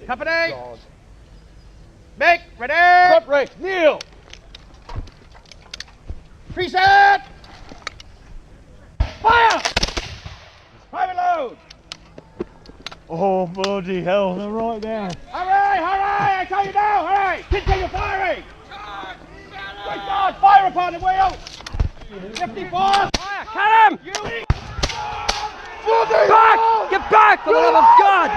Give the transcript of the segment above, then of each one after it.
Company! Make! Ready! Front rank! Kneel! Preset! Fire! Private load! Oh, bloody hell, they're right there. Hurry! Hurry! I tell you now! Hurry! Continue firing! Great God! Fire upon the wheel! 54! Fire! Cut him! Back! Get back, for the love of God!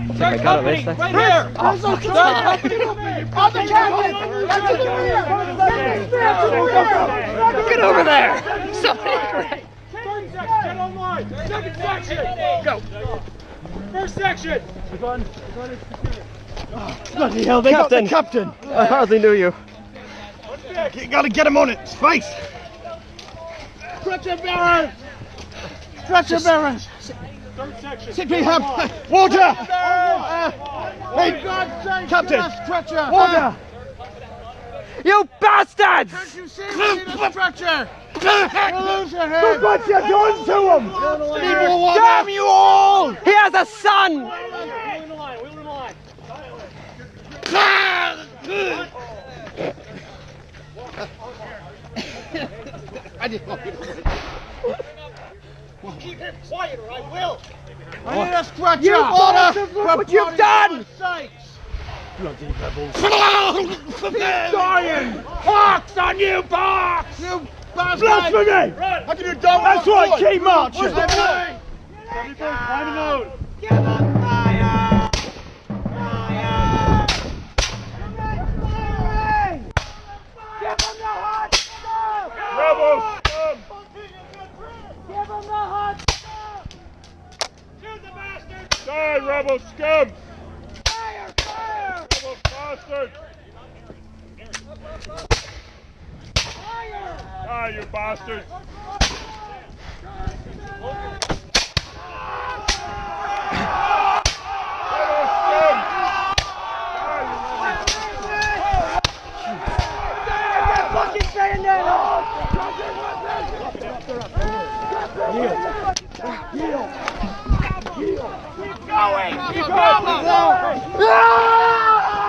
I think I got it this time. Right here! On the captain! That's to the rear! Get over there! Somebody great! Third section, get online! Second section! Go! First section! Bloody hell, they got the captain. I hardly knew you. You gotta get him on it, face. Stretcher bearers! Stretcher bearers! Third section! CP Hemp! Water! Hey, Captain! Stretcher! Water! You bastards! Can't you see we need a stretcher? We'll lose your head! Look what you're doing to him! Damn you all! He has a son! I didn't want you to win. Keep him quiet or I will! I need a stretcher! You bastard, look what you've done! Bloody rebels. Dying! Box on you, box! You bastard! Blasphemy! How can you dumb? That's right, keep marching! Where's the plane? Find him out! Give them fire! Fire! Give them the hot stuff! Rebels! Give them the hot stuff! Shoot the bastards! Die, rebel scum! Fire! Fire! Rebel bastard! Fire! Die, you bastards! Rebel scum! Fucking bayonets! Keep going! Keep going!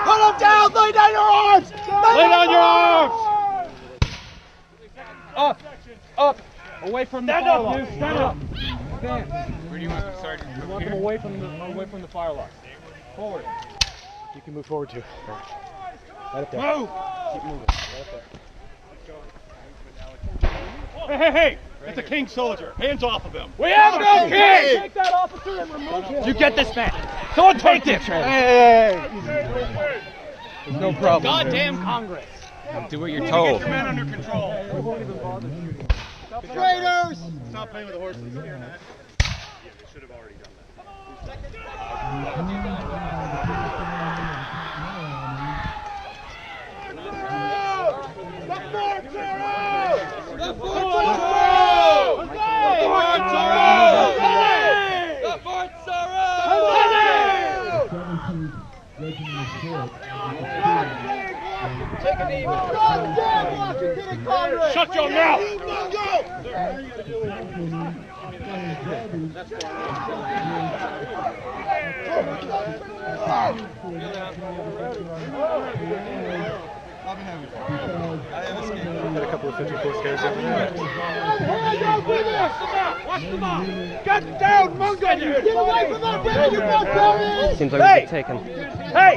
Put them down! Lay down your arms! Lay down your arms! Up! Up! Away from the fire lock. Stand up! Stand. Where do you want them, Sergeant? We want them away from the fire lock. Forward. You can move forward too. Right up there. Move! Keep moving. Right up there. Hey! It's a king soldier. Hands off of him. We have no king! Take that officer and remove him. You get this man! Someone take this! Hey! There's no problem. Goddamn Congress! Do what you're told. Get your men under control. Traitors! Stop playing with the horses here, man. Should have already done The forts are out! The forts are out! The forts are out! The forts are out! Shut your mouth! Got a couple of 54 scares over there. Watch them out! Get down, Mungo! Get away from that window, you barbarians! Seems like we get taken. Hey!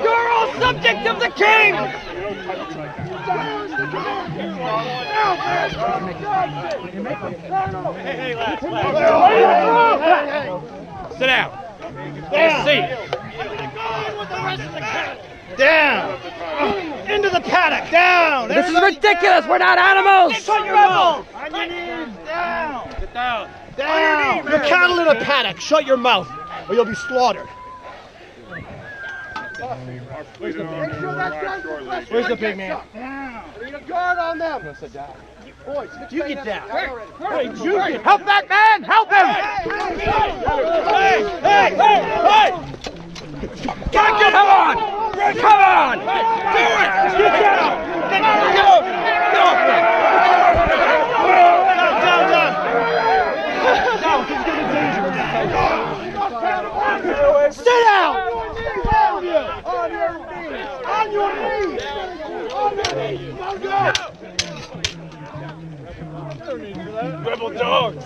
You're all subjects of the king! Hey, lads. Sit down. Down! Into the paddock! Down! This is ridiculous! We're not animals! Shut your mouth! On your knees! Down! Sit down. Down! You're cattle in a paddock! Shut your mouth, or you'll be slaughtered. Where's the big man? Need a guard on them. Boys, you get down. Help that man! Help him! Hey! Come on! Come on! On your knees! On your knees! Now go! Rebel dogs.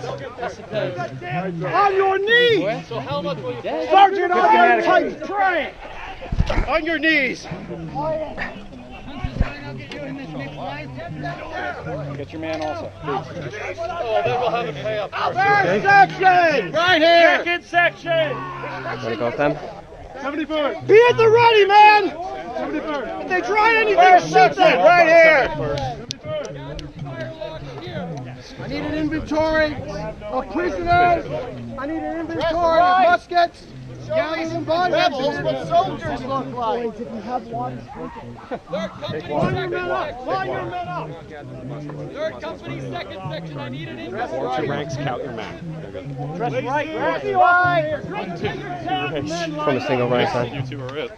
On your knees! Sergeant, on your tight train! On your knees! Get your man also. First section! Right here! Second section! Ready to go, Sam? 71st! Be at the ready, man! 71st! If they try anything, shoot them! Right here! I need an inventory of prisoners. I need an inventory of muskets, galleys, and rebels. What soldiers look like. If you have one, line your men up. Line your men up. Third company, second section. I need an inventory. Form your ranks, count your men. Dress right. Dress right. From a single rank, son. You two are it.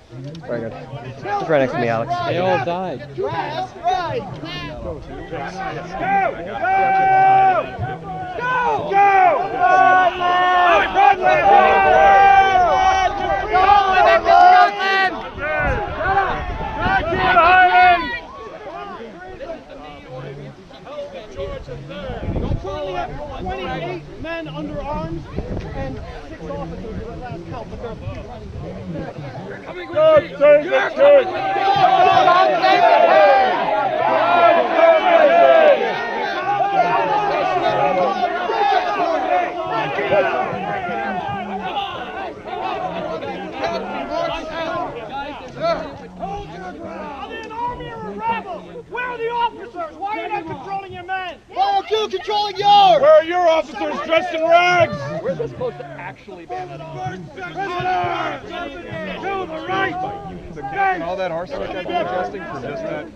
Very good. Just right next to me, Alex. They all died. Dress right. Go. Go. Currently have 28 men under arms and 6 officers at last count, but they're coming with Where are the officers? Why are you not controlling your men? Why aren't you controlling yours? Where are your officers dressed in rags? Where's this supposed to actually be? Prisoners! To the right! All that arsenal I've been adjusting for just that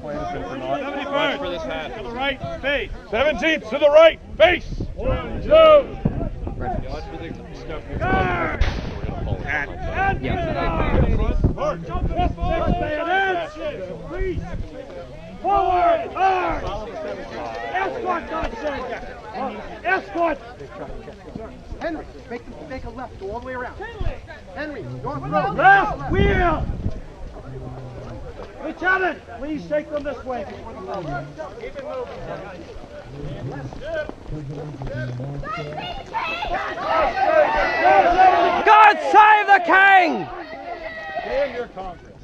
plan has been for naught. 71st. For this hat. To the right, face. 17th, to the right, face. 1, 2. Guard! Please! Forward! Arms! Escort, God save! Escort! Henry, make a left, go all the way around. Henry, north road. Left wheel! Lieutenant, please take them this way. Keep it moving. God save the king! And your Congress.